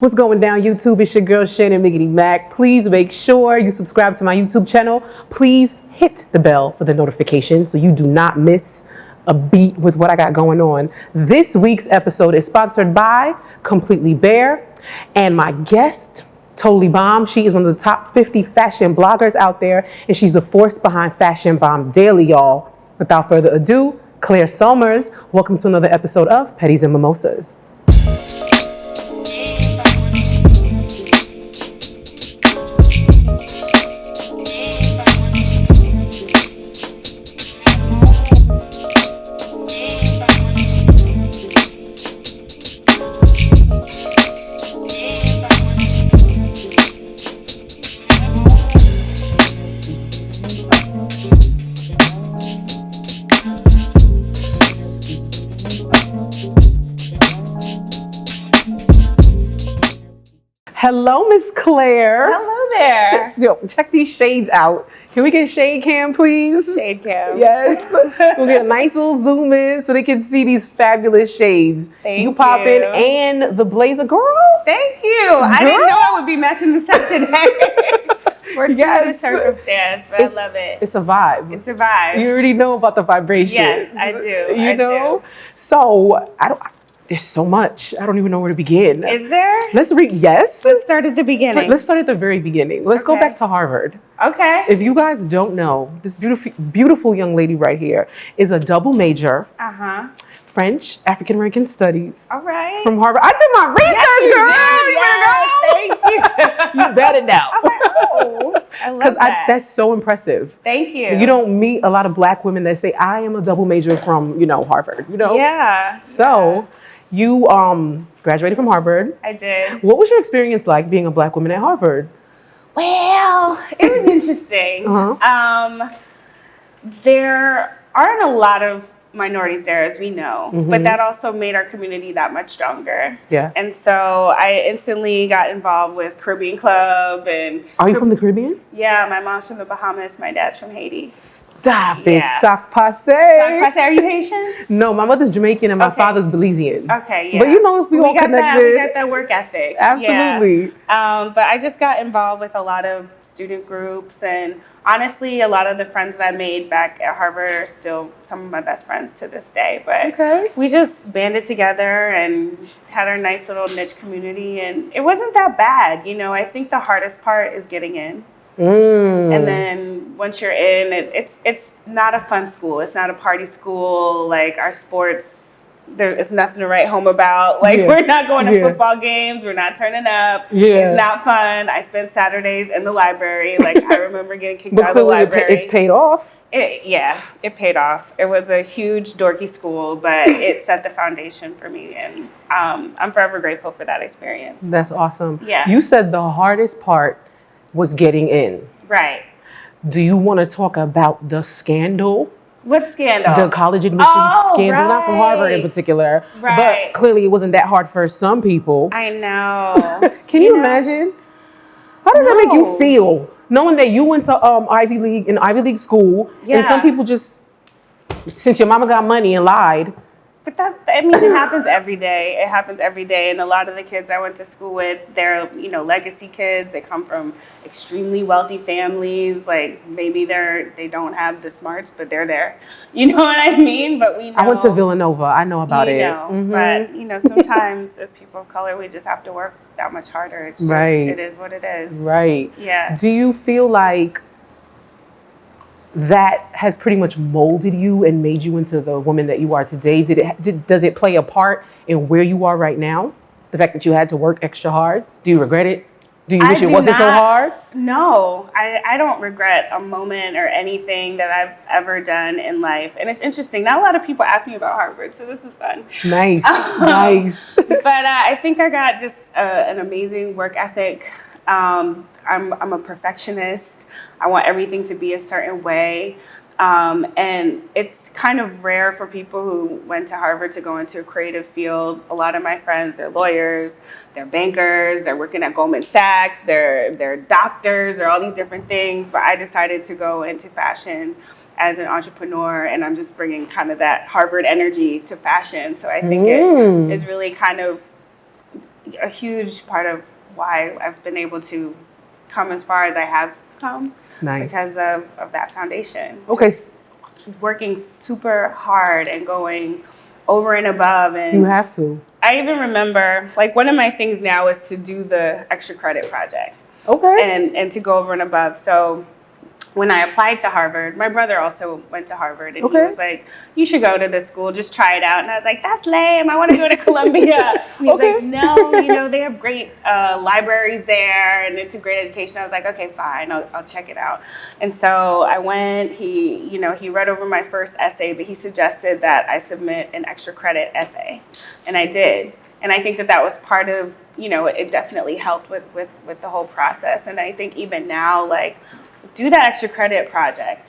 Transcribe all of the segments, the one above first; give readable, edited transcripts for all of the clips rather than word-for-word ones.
What's going down, YouTube? It's your girl Shannon Mack. Please make sure you subscribe to my YouTube channel. Please hit the bell for the notifications so you do not miss a beat with what I got going on. This week's episode is sponsored by Completely Bare, and my guest, Totally Bomb. She is one of the top 50 fashion bloggers out there, and she's the force behind Fashion Bomb Daily, y'all. Without further ado, Claire Sulmers. Welcome to another episode of Pedis and Mimosas. Hello, Miss Claire. Hello there. Yo, check these shades out. Can we get a shade cam, please? Shade cam. Yes. We'll get a nice little zoom in so they can see these fabulous shades. Thank you. Pop you. in and the blazer, girl. Thank you. I didn't know I would be matching the set today. We're Yes. the circumstance, but I love it. It's a vibe. It's a vibe. You already know about the vibration. Yes, I do. You know? So, there's so much. I don't even know where to begin. Is there? Let's start at the beginning. Let's start at the very beginning. Let's go back to Harvard. Okay. If you guys don't know, this beautiful young lady right here is a double major. French, African American Studies. All right. From Harvard. I did my research, girl. Yes, thank you. You better know. I'm like, oh, I love that. That's so impressive. Thank you. You don't meet a lot of black women that say, I am a double major from, Harvard, Yeah. So you graduated from Harvard. I did. What was your experience like being a black woman at Harvard? Well, it was interesting. There aren't a lot of minorities there, as we know, but that also made our community that much stronger. Yeah. And so I instantly got involved with Caribbean Club. And Are you from the Caribbean? Yeah, my mom's from the Bahamas, my dad's from Haiti. Stop it, sac passe. Sac passe. Are you Haitian? No, my mother's Jamaican and my father's Belizean. Okay, yeah. But we all connected. We got that work ethic. Absolutely. Yeah. But I just got involved with a lot of student groups, and honestly, a lot of the friends that I made back at Harvard are still some of my best friends to this day. But we just banded together and had our nice little niche community, and it wasn't that bad. I think the hardest part is getting in. And then once you're in, it's not a fun school. It's not a party school. Like our sports, there's nothing to write home about. Like we're not going to football games. We're not turning up. It's not fun. I spent Saturdays in the library. Like I remember getting kicked out of the library. It's paid off. It paid off. It was a huge dorky school, but it set the foundation for me, and I'm forever grateful for that experience. That's awesome. Yeah. You said the hardest part was getting in. Right. Do you want to talk about the scandal? What scandal? The college admissions scandal, not from Harvard in particular. But clearly it wasn't that hard for some people. I know. Can you imagine? How does that make you feel? Knowing that you went to Ivy League school, and some people just, since your mama got money and lied. But it happens every day. It happens every day. And a lot of the kids I went to school with, they're, legacy kids. They come from extremely wealthy families. Like maybe they don't have the smarts, but they're there. You know what I mean? But we know. I went to Villanova. I know about it. But, sometimes as people of color, we just have to work that much harder. It's just, it is what it is. Right. Yeah. Do you feel like that has pretty much molded you and made you into the woman that you are today? Does it play a part in where you are right now? The fact that you had to work extra hard? Do you regret it? Do you wish it wasn't so hard? No, I don't regret a moment or anything that I've ever done in life. And it's interesting. Not a lot of people ask me about Harvard, so this is fun. Nice, nice. But I think I got just an amazing work ethic. I'm a perfectionist. I want everything to be a certain way. And it's kind of rare for people who went to Harvard to go into a creative field. A lot of my friends are lawyers, they're bankers, they're working at Goldman Sachs, they're doctors, or all these different things. But I decided to go into fashion as an entrepreneur, and I'm just bringing kind of that Harvard energy to fashion. So I think it is really kind of, a huge part of why I've been able to come as far as I have come. Nice. Because of that foundation. Okay. Just working super hard and going over and above. And you have to. I even remember, like, one of my things now is to do the extra credit project. Okay. And to go over and above. So when I applied to Harvard, my brother also went to Harvard, and he was like, you should go to this school, just try it out. And I was like, that's lame, I want to go to Columbia. And he's like, no, they have great libraries there, and it's a great education. I was like, okay, fine, I'll check it out. And so I went, he read over my first essay, but he suggested that I submit an extra credit essay, and I did. And I think that was part of, it definitely helped with the whole process. And I think even now, like, do that extra credit project.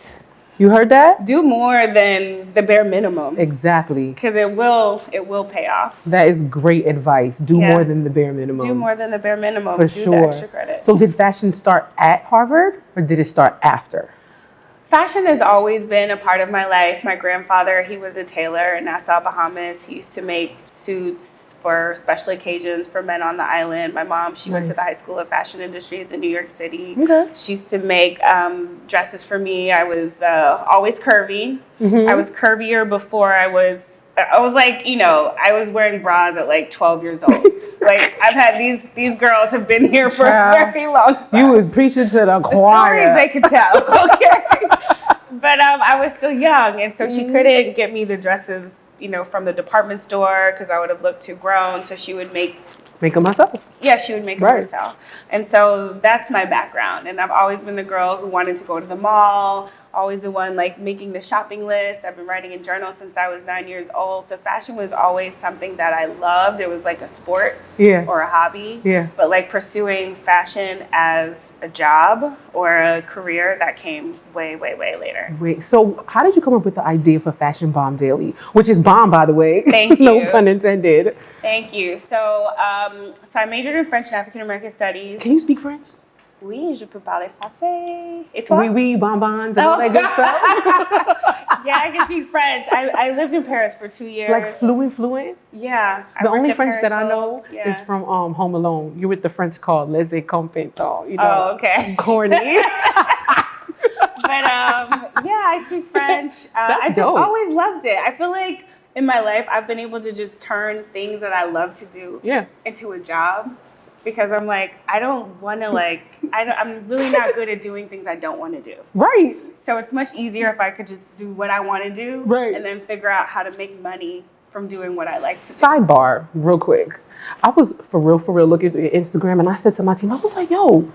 You heard that? Do more than the bare minimum. Exactly. Because it will pay off. That is great advice. Do more than the bare minimum. Do more than the bare minimum. For do sure. The extra credit. So did fashion start at Harvard, or did it start after? Fashion has always been a part of my life. My grandfather, he was a tailor in Nassau, Bahamas. He used to make suits for special occasions for men on the island. My mom, she went to the High School of Fashion Industries in New York City. Okay. She used to make dresses for me. I was always curvy. I was curvier before I was like, I was wearing bras at like 12 years old. Like, I've had these girls have been here for a very long time. You was preaching to the choir. The stories they could tell, okay? But I was still young, and so she couldn't get me the dresses, from the department store, because I would have looked too grown. So she would make them myself. Yeah, she would make them herself. And so that's my background. And I've always been the girl who wanted to go to the mall, always the one like making the shopping list. I've been writing in journals since I was 9 years old. So fashion was always something that I loved. It was like a sport or a hobby. Yeah. But like pursuing fashion as a job or a career, that came way, way, way later. Wait, so how did you come up with the idea for Fashion Bomb Daily? Which is bomb, by the way. Thank you. No pun intended. Thank you. So I majored in French and African American Studies. Can you speak French? Oui, je peux parler français. Et toi? Oui, oui, bonbons, and all that good stuff. Yeah, I can speak French. I lived in Paris for 2 years. Like fluent? Yeah. The only French that I know is from Home Alone. You're with the French called Les Compétents. Oh, okay. Corny. But I speak French. I just always loved it. I feel like in my life, I've been able to just turn things that I love to do into a job, because I'm like, I don't want to I'm really not good at doing things I don't want to do. Right. So it's much easier if I could just do what I want to do and then figure out how to make money from doing what I like to do. Sidebar, real quick. I was for real looking at your Instagram, and I said to my team, I was like, yo,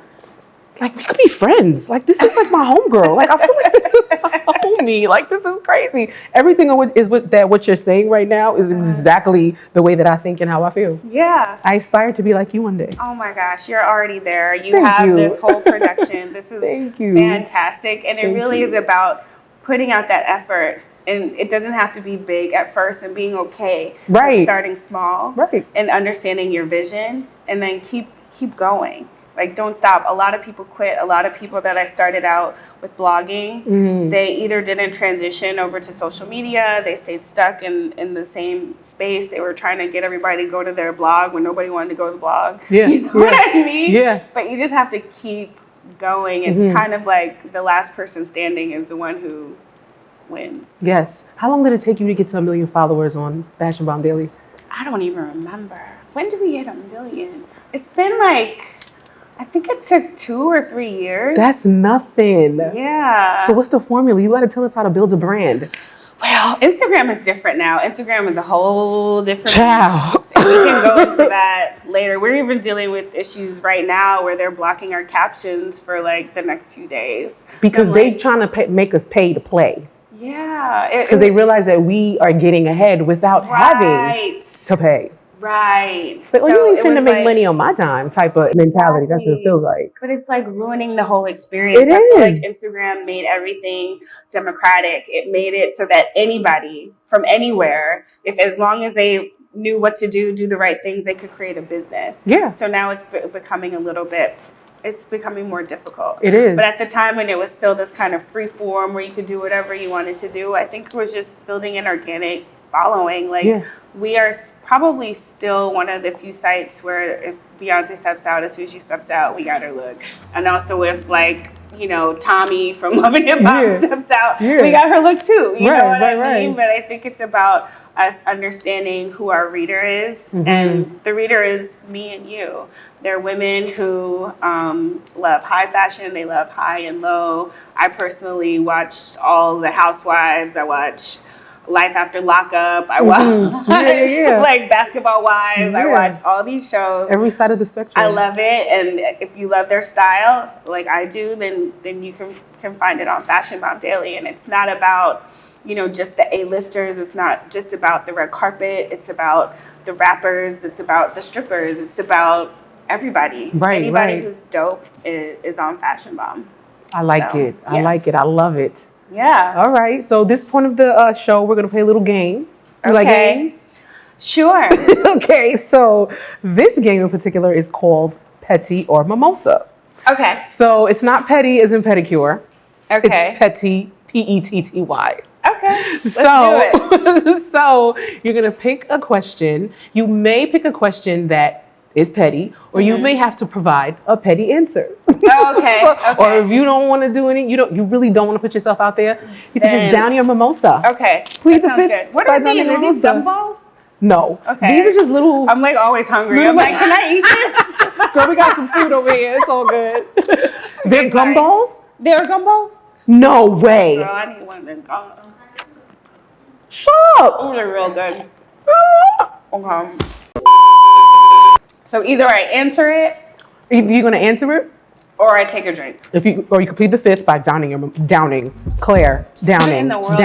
like, we could be friends. Like, this is like my homegirl. Like, I feel like this is my homie. Like, this is crazy. Everything is what you're saying right now is exactly the way that I think and how I feel. Yeah. I aspire to be like you one day. Oh my gosh, you're already there. You have this whole production. This is fantastic. And it really is about putting out that effort. And it doesn't have to be big at first, and being okay with starting small and understanding your vision, and then keep going. Like, don't stop. A lot of people quit. A lot of people that I started out with blogging, they either didn't transition over to social media, they stayed stuck in the same space. They were trying to get everybody to go to their blog when nobody wanted to go to the blog. Yeah. You know what I mean? Yeah. But you just have to keep going. It's kind of like the last person standing is the one who wins. Yes. How long did it take you to get to 1 million followers on Fashion Bomb Daily? I don't even remember. When did we get 1 million? It's been like, I think it took 2 or 3 years. That's nothing. Yeah. So what's the formula? You got to tell us how to build a brand. Well, Instagram is different now. Instagram is a whole different beast. And we can go into that later. We're even dealing with issues right now where they're blocking our captions for like the next few days. Because they're trying to make us pay to play. Yeah. Because they realize that we are getting ahead without having to pay. Right. It's like, well, you ain't finna make money on my time type of mentality. That's what it feels like. But it's like ruining the whole experience. It I feel is. like Instagram made everything democratic. It made it so that anybody from anywhere, as long as they knew what to do the right things, they could create a business. Yeah. So now it's becoming it's becoming more difficult. It is. But at the time when it was still this kind of free form where you could do whatever you wanted to do, I think it was just building an organic following. Like we are probably still one of the few sites where if Beyonce steps out, as soon as she steps out, we got her look. And also if like, you know, Tommy from Love and Hip Hop steps out, we got her look too. You know what I mean? But I think it's about us understanding who our reader is. And the reader is me and you. They're women who love high fashion. They love high and low. I personally watched all the Housewives. I watched Life After Lockup. I watched like Basketball Wives. I watch all these shows. Every side of the spectrum. I love it. And if you love their style, like I do, then you can find it on Fashion Bomb Daily. And it's not about, you know, just the A-listers. It's not just about the red carpet. It's about the rappers. It's about the strippers. It's about everybody. Anybody who's dope is on Fashion Bomb. I like it. I like it. I love it. Yeah. All right. So this point of the show, we're going to play a little game. You like games? Sure. Okay. So this game in particular is called Petty or Mimosa. Okay. So it's not petty as in pedicure. Okay. It's petty, Petty. Okay. Let's do it. So you're going to pick a question. You may pick a question that is petty, or you may have to provide a petty answer. Oh, okay. Or if you don't want to do any, you really don't want to put yourself out there, you can just down your mimosa. Okay. Please, that sounds good. What are these? Are these gumballs? No. Okay. These are just little. I'm like always hungry. I'm like, can I eat this? Girl, we got some food over here. It's all good. They're gumballs? They're gumballs? No way. Girl, I need one of them gumballs. Shut up. Oh, they're real good. Okay. So either I answer it, you're gonna answer it, or I take a drink. Or you complete the fifth by downing, Claire, downing. Okay.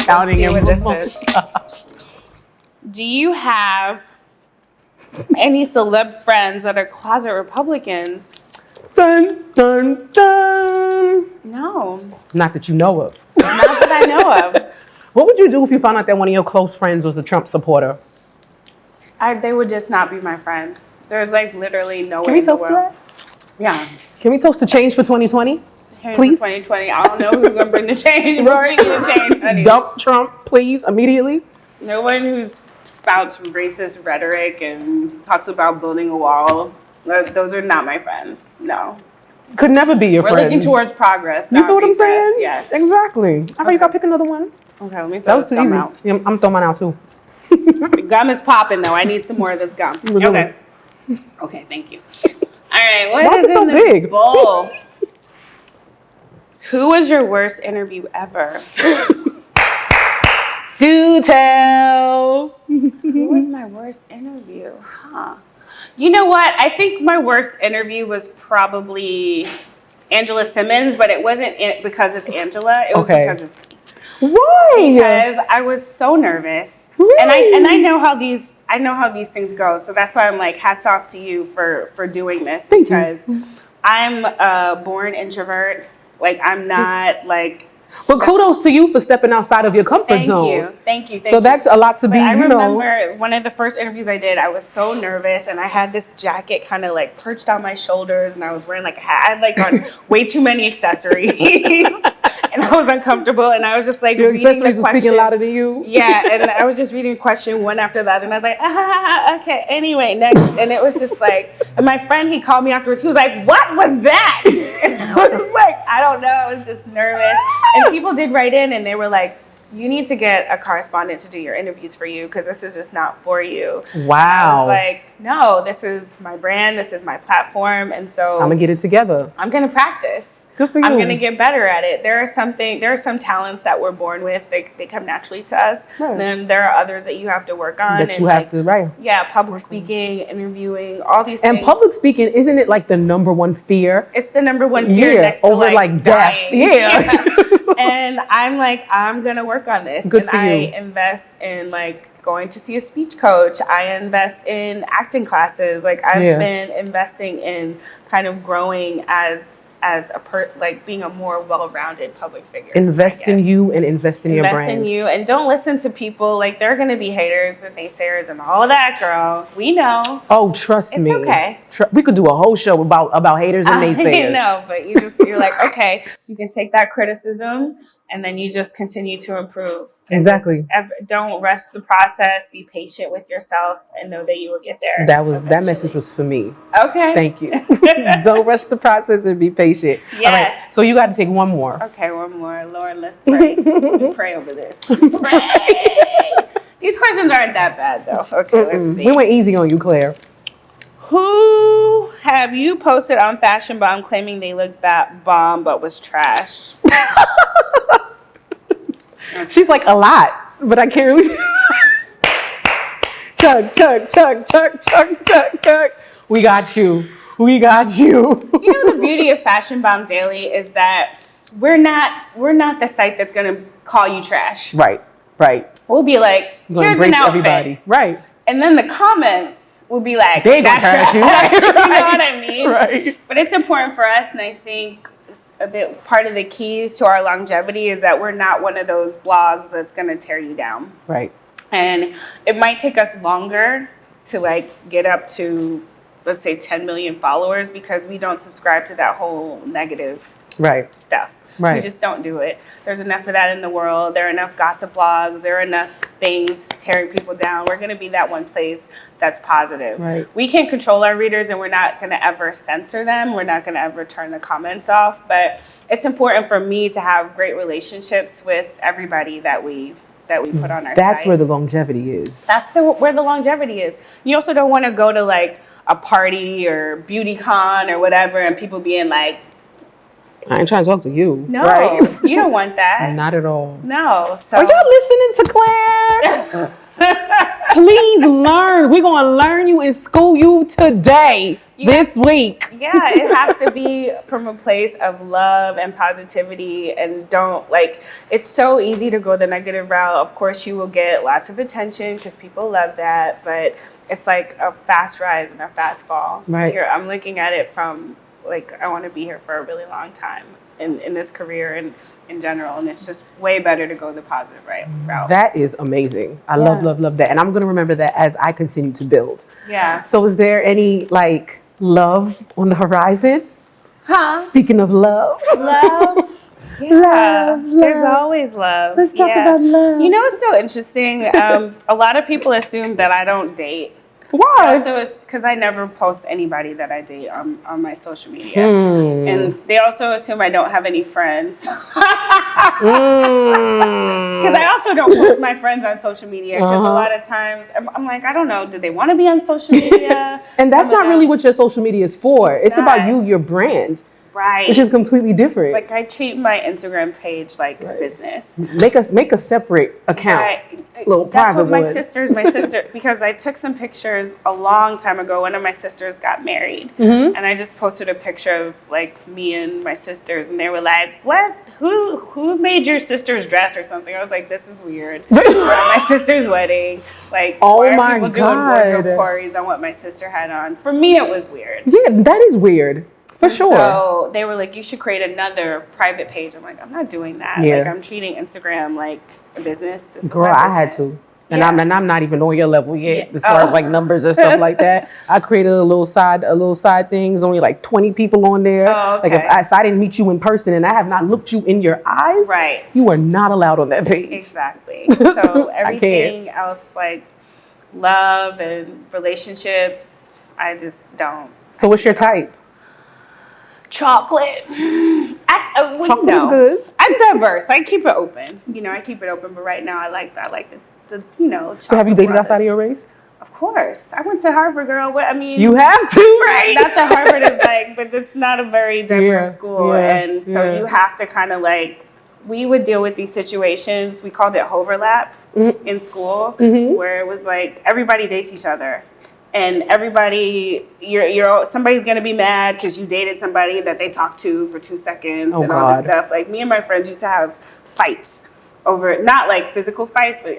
Downing see your what this mimosa. is. Do you have any celeb friends that are closet Republicans? Dun, dun, dun. No. Not that you know of. Not that I know of. What would you do if you found out that one of your close friends was a Trump supporter? They would just not be my friend. There's like literally no way. Can we toast to that? Yeah. Can we toast to change for 2020? Change please? For 2020. I don't know who's going to bring the change. We already need a change, honey. Dump Trump, please, immediately. No one who spouts racist rhetoric and talks about building a wall. Those are not my friends. No. Could never be your friends. We're looking towards progress. You feel what I'm saying? Yes. Exactly. All right, you got to pick another one. Okay, let me throw this gum out. Yeah, I'm throwing mine out too. The gum is popping though. I need some more of this gum. Okay. Okay, thank you. All right, what is in this bowl? Who was your worst interview ever? Do tell. Who was my worst interview? You know what? I think my worst interview was probably Angela Simmons, but it wasn't because of Angela. It was because of me. Why? Because I was so nervous. Really? And I know how these things go. So that's why I'm like, hats off to you for doing this, because I'm a born introvert. Like I'm not like. But kudos to you for stepping outside of your comfort zone. Thank you. So that's a lot to be, I remember one of the first interviews I did, I was so nervous and I had this jacket kind of like perched on my shoulders and I was wearing like a hat. I had like on way too many accessories and I was uncomfortable and I was just like your reading accessories the question. Speaking louder than you? Yeah, and I was just reading question one after that and I was like, okay, anyway, next. And it was just like, and my friend, he called me afterwards, he was like, what was that? And I was like, I don't know, I was just nervous. And people did write in and they were like, you need to get a correspondent to do your interviews for you because this is just not for you. Wow. And I was like, no, this is my brand, this is my platform, and so I'm gonna get it together. I'm gonna practice. Good for you. I'm gonna get better at it. There are some talents that we're born with. They come naturally to us. Right. Then there are others that you have to work on. That you have to, right. Yeah, public speaking, interviewing, all these things. And public speaking, isn't it like the number one fear? It's the number one fear next to over like death. Yeah. And I'm like, I'm gonna work on this. Good for you. I invest in like going to see a speech coach. I invest in acting classes. Like I've been investing in kind of growing as like being a more well-rounded public figure. Invest in you and invest in your brand. Invest in you, and don't listen to people. Like, there are going to be haters and naysayers and all of that, girl. We know. Oh, trust me. It's okay. We could do a whole show about haters and naysayers. I know, but you're like, okay, you can take that criticism and then you just continue to improve. Exactly. Don't rush the process. Be patient with yourself and know that you will get there. That message was for me. Okay. Thank you. Don't rush the process and be patient. Yes. All right, so you got to take one more. Okay, one more. Lord, let's pray. We pray over this. Pray. These questions aren't that bad, though. Okay, let's see. We went easy on you, Claire. Who have you posted on Fashion Bomb claiming they look bomb but was trash? She's like, a lot, but I can't really. Chug, chug, chug, chug, chug, chug, chug. We got you. We got you. You know, the beauty of Fashion Bomb Daily is that we're not the site that's going to call you trash. Right. We'll be like, here's an outfit. Everybody. Right. And then the comments will be like, they gonna trash you. Right. You know what I mean? Right. But it's important for us, and I think part of the keys to our longevity is that we're not one of those blogs that's going to tear you down. Right. And it might take us longer to like get up to, let's say, 10 million followers because we don't subscribe to that whole negative stuff. Right. We just don't do it. There's enough of that in the world. There are enough gossip blogs. There are enough things tearing people down. We're going to be that one place that's positive. Right. We can't control our readers, and we're not going to ever censor them. We're not going to ever turn the comments off. But it's important for me to have great relationships with everybody that we put on our That's site. where the longevity is. That's where the longevity is. You also don't want to go to like a party or beauty con or whatever and people being like, I ain't trying to talk to you. no, right? You don't want that. Not at all. No. So are y'all listening to Claire? Please learn. We're going to learn you and school you today, this week. Yeah, it has to be from a place of love and positivity, and don't like, it's so easy to go the negative route. Of course, you will get lots of attention because people love that, but it's like a fast rise and a fast fall. Right. Here, I'm looking at it from like, I want to be here for a really long time in this career and in general, and it's just way better to go the positive route. That is amazing. I love that, and I'm going to remember that as I continue to build. Yeah. So is there any like love on the horizon? Speaking of love. Love. Yeah, love. There's always love. Let's talk about love. You know what's so interesting? A lot of people assume that I don't date. Why? Also, it's because I never post anybody that I date on my social media. And they also assume I don't have any friends. Because I also don't post my friends on social media. Because a lot of times, I'm like, I don't know, do they want to be on social media? And that's not really what your social media is for. It's about you, your brand. Right. Which is completely different. Like, I treat my Instagram page like business. Make a separate account. Right. Little private one. My sister, because I took some pictures a long time ago. One of my sisters got married. And I just posted a picture of like me and my sisters, and they were like, what? Who made your sister's dress or something? I was like, this is weird. We're at my sister's wedding. Like, why are people doing wardrobe queries on what my sister had on? For me, it was weird. Yeah, that is weird. For sure. So they were like, you should create another private page. I'm like, I'm not doing that. Yeah. Like, I'm treating Instagram like a business. Girl, I had to. And I'm not even on your level yet as far as like numbers and stuff like that. I created a little side thing. There's only like 20 people on there. Oh, okay. Like if I didn't meet you in person and I have not looked you in your eyes, right, you are not allowed on that page. Exactly. So everything else, like love and relationships, I just don't. So what's your type? Chocolate. Chocolate is good. I'm diverse. I keep it open. I keep it open. But right now, I like that. I like the So have you dated outside of your race? Of course. I went to Harvard, girl. I mean, you have to, right? Not that Harvard is like, but it's not a very diverse school, and so you have to kind of like. We would deal with these situations. We called it hoverlap in school, where it was like everybody dates each other. And everybody, somebody's gonna be mad because you dated somebody that they talked to for 2 seconds and all this stuff. Like me and my friends used to have fights over, not like physical fights, but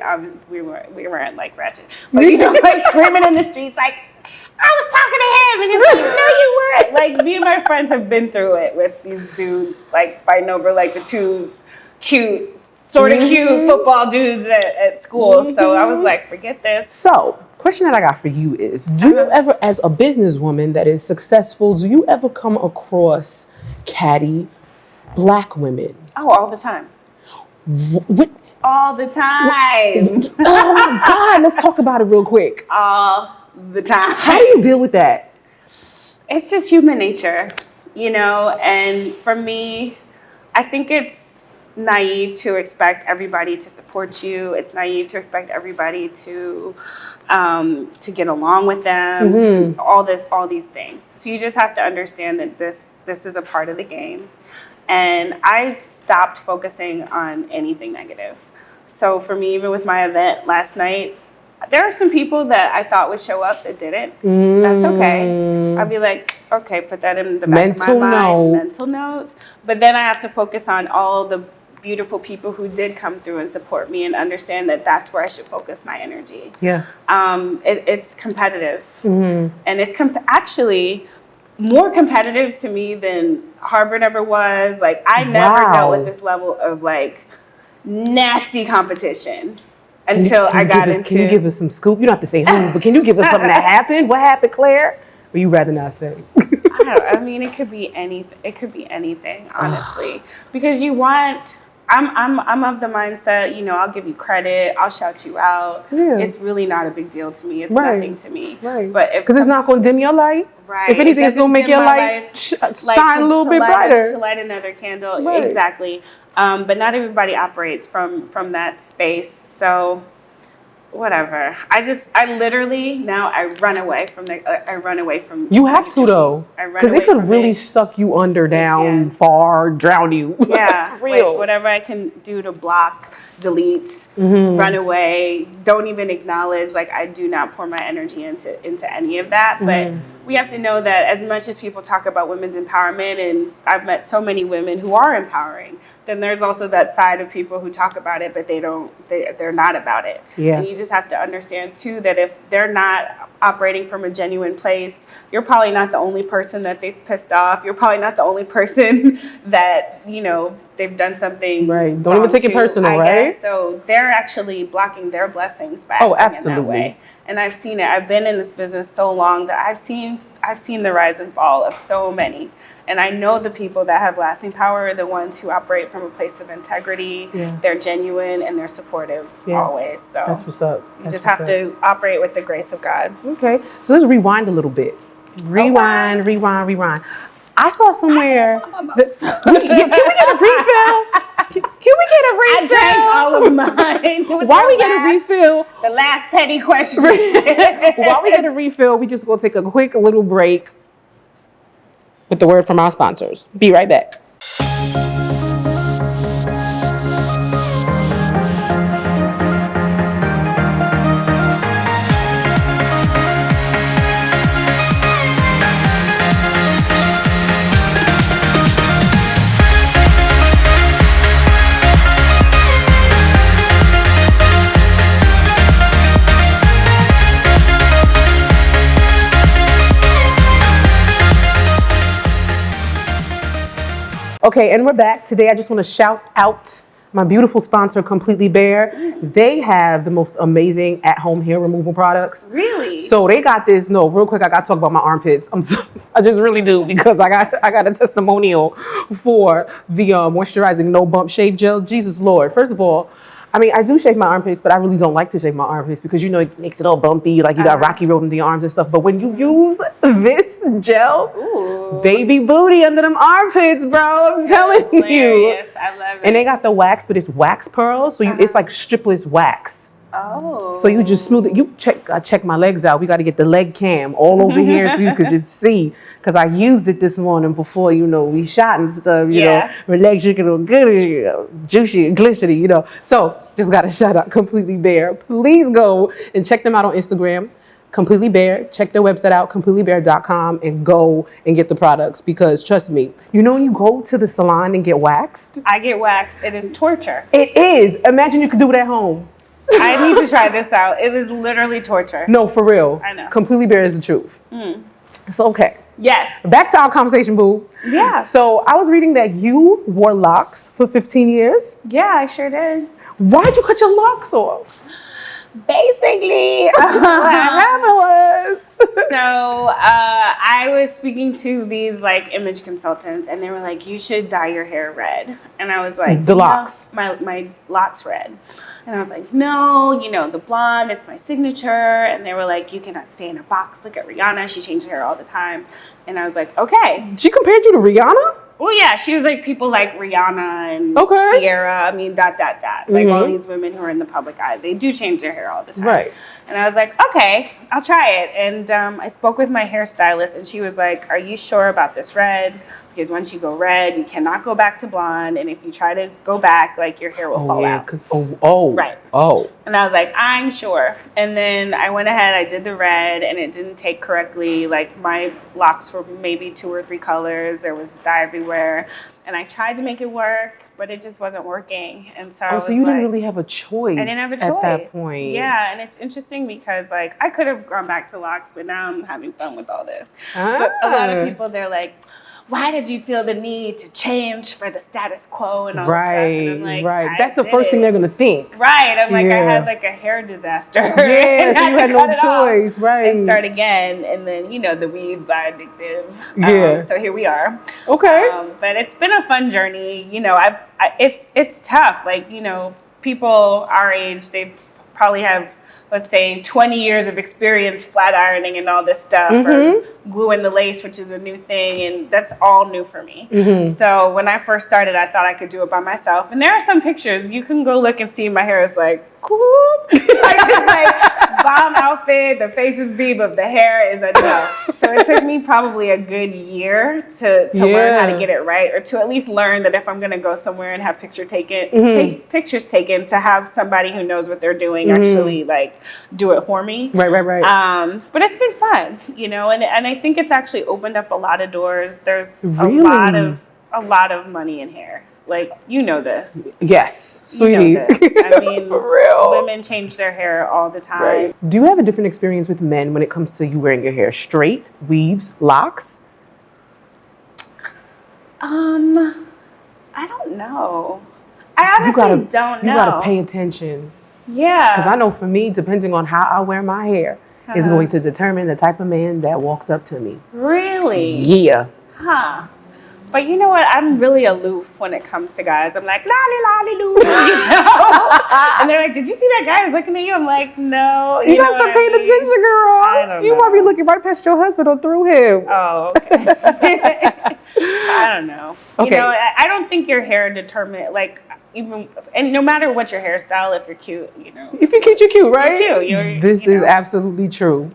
we weren't like ratchet, but like screaming in the streets, like, I was talking to him, and it's like, no, you weren't. Like, me and my friends have been through it with these dudes, like, fighting over, like, the two cute football dudes at school. So I was like, forget this. So, question that I got for you is, do you ever, as a businesswoman that is successful, do you ever come across catty Black women? Oh, all the time. What? All the time. Oh my God, let's talk about it real quick. All the time. How do you deal with that? It's just human nature, and for me, I think it's naive to expect everybody to support you. It's naive to expect everybody to get along with them, all these things. So you just have to understand that this is a part of the game. And I've stopped focusing on anything negative. So for me, even with my event last night, there are some people that I thought would show up that didn't. That's okay. I'd be like, okay, put that in the back of my mind. Mental note. But then I have to focus on all the beautiful people who did come through and support me, and understand that that's where I should focus my energy. Yeah. It's competitive. And it's actually more competitive to me than Harvard ever was. Like, I never dealt with this level of like nasty competition until I got into. Can you give us some scoop? You don't have to say who, but can you give us something that happened? What happened, Claire? Or you rather not say? I mean, it could be anything. It could be anything, honestly, because you want. I'm of the mindset, I'll give you credit, I'll shout you out. Yeah. It's really not a big deal to me. It's nothing to me. Right. But because it's not going to dim your light. Right. If anything, it's going to make your light shine a little bit brighter. To light another candle. Right. Exactly. But not everybody operates from that space. So whatever. I literally now I run away from. You have to though, because it could really suck you under, down, far, drown you. Yeah, real. Like whatever I can do to block, delete, run away. Don't even acknowledge. Like, I do not pour my energy into any of that. But we have to know that as much as people talk about women's empowerment, and I've met so many women who are empowering, then there's also that side of people who talk about it, but they're not about it. Yeah. And you just have to understand too that if they're not operating from a genuine place, you're probably not the only person that they've pissed off. You're probably not the only person that, they've done something. Right. Don't even take it personal, right? Guess. So they're actually blocking their blessings by acting in that way. And I've seen it. I've been in this business so long that I've seen the rise and fall of so many. And I know the people that have lasting power are the ones who operate from a place of integrity. Yeah. They're genuine and they're supportive always. So that's what's up. You just have to operate with the grace of God. Okay. So let's rewind a little bit. Rewind. I saw somewhere. Can we get a refill? Can we get a refill? I drank all of mine. While we get a refill. The last petty question. While we get a refill, we just going to take a quick little break with the word from our sponsors. Be right back. Okay, and we're back. Today I just want to shout out my beautiful sponsor, Completely Bare. They have the most amazing at-home hair removal products. Really? So they got this. No, real quick, I got to talk about my armpits. I just really do, because I got a testimonial for the moisturizing no bump shave gel. Jesus Lord. First of all, I mean, I do shave my armpits, but I really don't like to shave my armpits because, it makes it all bumpy. Like, you got rocky road in the arms and stuff. But when you use this gel, baby booty under them armpits, bro. I'm telling you. I love it. And they got the wax, but it's wax pearls. So it's like stripless wax. Oh. So you just smooth it. I check my legs out. We got to get the leg cam all over here so you could just see. Because I used it this morning before, we shot and stuff, My legs looking all good, juicy and glistery, So just got to shout out Completely Bare. Please go and check them out on Instagram. Completely Bare. Check their website out, completelybear.com, and go and get the products because trust me, you know when you go to the salon and get waxed? I get waxed. It is torture. It is. Imagine you could do it at home. I need to try this out. It is literally torture. No, for real. I know. Completely Bare is the truth. It's okay. Yes. Back to our conversation, boo. Yeah. So I was reading that you wore locks for 15 years. Yeah, I sure did. Why'd you cut your locks off? Basically, What happened was. so I was speaking to these like image consultants, and they were like, "You should dye your hair red." And I was like, The locks. My locks red." And I was like, "No, the blonde, it's my signature." And they were like, "You cannot stay in a box. Look at Rihanna; she changed her hair all the time." And I was like, "Okay." She compared you to Rihanna? Well, yeah, she was like people like Rihanna and Okay. Sierra. I mean, ... Like all these women who are in the public eye, they do change their hair all the time. Right. And I was like, okay, I'll try it. And I spoke with my hairstylist, and she was like, "Are you sure about this red? Because once you go red, you cannot go back to blonde. And if you try to go back, like your hair will fall out." Right. And I was like, "I'm sure." And then I went ahead, I did the red, and it didn't take correctly. Like my locks were maybe 2 or 3 colors. There was dye everywhere. And I tried to make it work, but it just wasn't working. And so so you didn't really have a choice. I didn't have a choice at that point. Yeah, and it's interesting because like I could have gone back to locks, but now I'm having fun with all this. Ah. But a lot of people, they're like, "Why did you feel the need to change for the status quo and all that stuff?" And I'm like, right. That's the first thing they're gonna think. Right. I'm like, I Yeah. had like a hair disaster. Yeah, so you had no choice, right? And start again, and then the weaves are addictive. Yeah. So here we are. Okay. But it's been a fun journey. It's tough. Like people our age, they probably have, let's say, 20 years of experience flat ironing and all this stuff, or gluing the lace, which is a new thing, and that's all new for me. So when I first started, I thought I could do it by myself. And there are some pictures you can go look and see. My hair is like cool, like it's like bomb outfit. The face is B, but the hair is a no. So it took me probably a good year to learn how to get it right, or to at least learn that if I'm gonna go somewhere and have pictures taken, to have somebody who knows what they're doing actually like do it for me. Right. But it's been fun, and I think it's actually opened up a lot of doors. There's Really? a lot of money in hair. Like, this. Yes, sweetie. You know this. I mean, For real. women change their hair all the time. Right. Do you have a different experience with men when it comes to you wearing your hair straight, weaves, locks? I don't know. I honestly don't know. You gotta pay attention. Yeah. Because I know for me, depending on how I wear my hair, is going to determine the type of man that walks up to me. Really? Yeah. Huh. But you know what? I'm really aloof when it comes to guys. I'm like, lolly, loo. And they're like, "Did you see that guy who's looking at you?" I'm like, "No." You gotta start paying attention, girl. I don't You know. might be looking right past your husband or through him. Oh, okay. I don't know. Okay. I don't think your hair determines, like, and no matter what your hairstyle, if you're cute, If you're cute, you're cute, right? You're cute. This is absolutely true.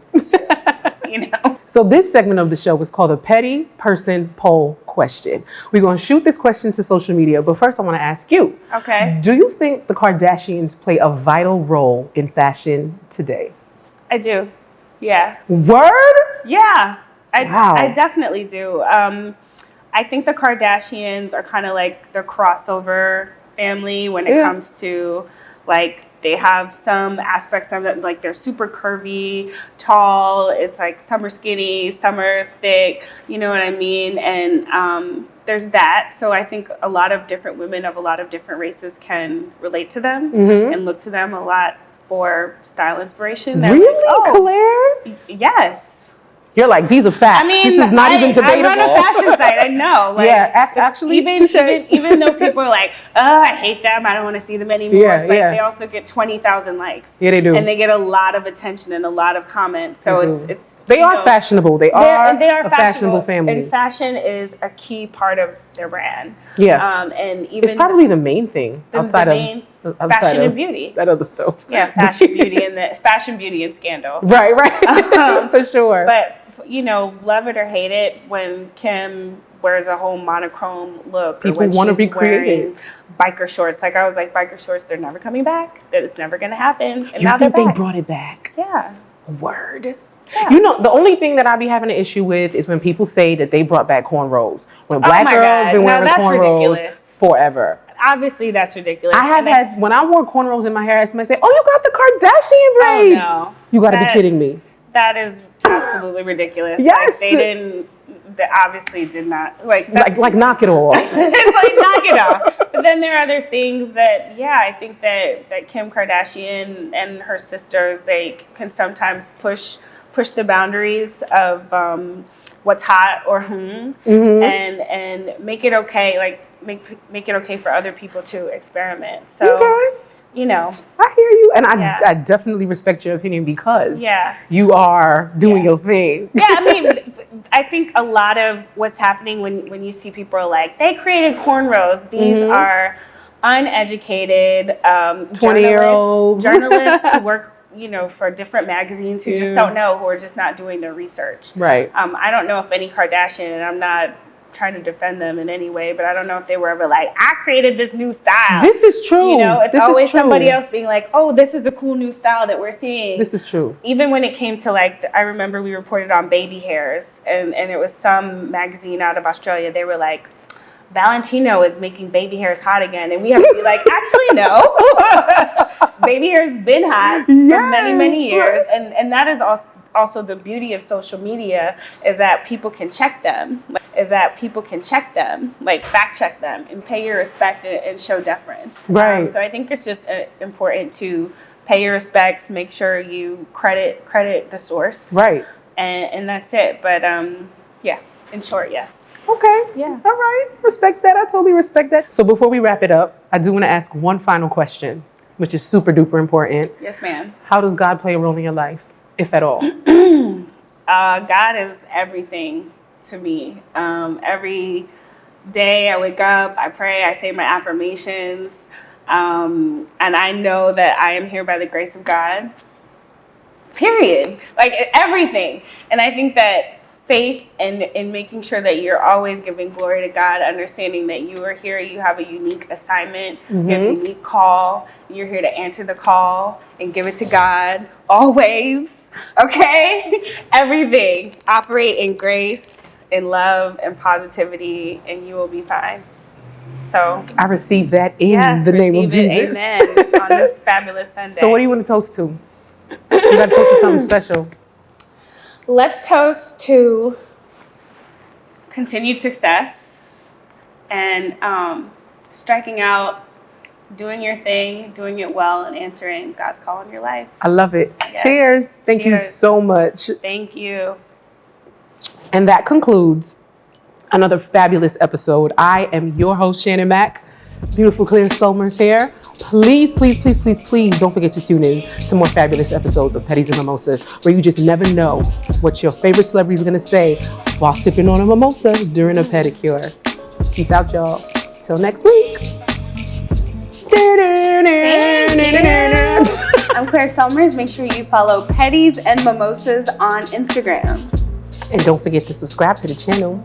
So this segment of the show is called the Petty Person Poll Question. We're going to shoot this question to social media, but first I want to ask you. Okay. Do you think the Kardashians play a vital role in fashion today? I do. Yeah. Word? Yeah. Wow. I definitely do. I think the Kardashians are kind of like the crossover family when it comes to, like, they have some aspects of it, like they're super curvy, tall. It's like some are skinny, some are thick, you know what I mean? And there's that. So I think a lot of different women of a lot of different races can relate to them and look to them a lot for style inspiration. They're Really, like, Claire? Yes. You're like, these are facts. I mean, this is not even debatable. I run a fashion site. I know. Like, actually, even though people are like, "Oh, I hate them. I don't want to see them anymore." It's like they also get 20,000 likes. Yeah, they do. And they get a lot of attention and a lot of comments. So they are fashionable. They are a fashionable family. And fashion is a key part of their brand. Yeah. And even it's probably the main thing outside of fashion and beauty. That other stuff. Yeah, fashion, beauty, and scandal. Right. For sure. But love it or hate it, when Kim wears a whole monochrome look, people want to recreate it. Biker shorts. Like, I was like, biker shorts, they're never coming back. It's never going to happen. And you now think they're back. They brought it back? Yeah. Word. Yeah. You know, the only thing that I be having an issue with is when people say that they brought back cornrows. When black girls been wearing cornrows forever. Obviously, that's ridiculous. I have had, when I wore cornrows in my hair, I had somebody say, oh, you got the Kardashian braids. Oh, no. You got to be kidding me. That is absolutely ridiculous. Yes. Like, they obviously did not. Like knock it off. It's like, knock it off. But then there are other things that, I think that Kim Kardashian and her sisters, they can sometimes push the boundaries of what's hot or and make it okay, like make it okay for other people to experiment. So, you know. I hear you, and I definitely respect your opinion because you are doing your thing. Yeah, I mean, I think a lot of what's happening when you see people are like, they created cornrows. These are uneducated 20-year-olds journalists who work, for different magazines who just don't know, who are just not doing their research. Right. I don't know if any Kardashian, and I'm not trying to defend them in any way, but I don't know if they were ever like, I created this new style. This is true. It's always somebody else being like, oh, this is a cool new style that we're seeing. This is true. Even when it came to I remember we reported on baby hairs, and it was some magazine out of Australia. They were like, Valentino is making baby hairs hot again. And we have to be like, actually, no. Baby hair's been hot for many, many years. And that is also the beauty of social media, is that people can check them. Like fact check them and pay your respect and show deference. Right. So I think it's just important to pay your respects, make sure you credit the source. Right. And that's it. But in short, yes. Okay. Yeah. All right. Respect that. I totally respect that. So before we wrap it up, I do want to ask one final question, which is super duper important. Yes, ma'am. How does God play a role in your life, if at all? God is everything to me. Every day I wake up, I pray, I say my affirmations, and I know that I am here by the grace of God. Period. Like everything. And I think that faith and making sure that you're always giving glory to God, understanding that you are here, you have a unique assignment, you have a unique call, you're here to answer the call and give it to God always, okay? Everything. Operate in grace, in love, and positivity, and you will be fine. So I receive that in the name of Jesus. Amen. On this fabulous Sunday. So what do you want to toast to? You got to toast to something special. Let's toast to continued success and striking out, doing your thing, doing it well, and answering God's call in your life. I love it. Yes. Cheers. Thank you so much. Thank you. And that concludes another fabulous episode. I am your host, Shannon Mack. Beautiful, clear Sulmers here. Please, please, please, please, please don't forget to tune in to more fabulous episodes of Pedis and Mimosas, where you just never know what your favorite celebrity is going to say while sipping on a mimosa during a pedicure. Peace out, y'all. Till next week. I'm Claire Sulmers. Make sure you follow Pedis and Mimosas on Instagram. And don't forget to subscribe to the channel.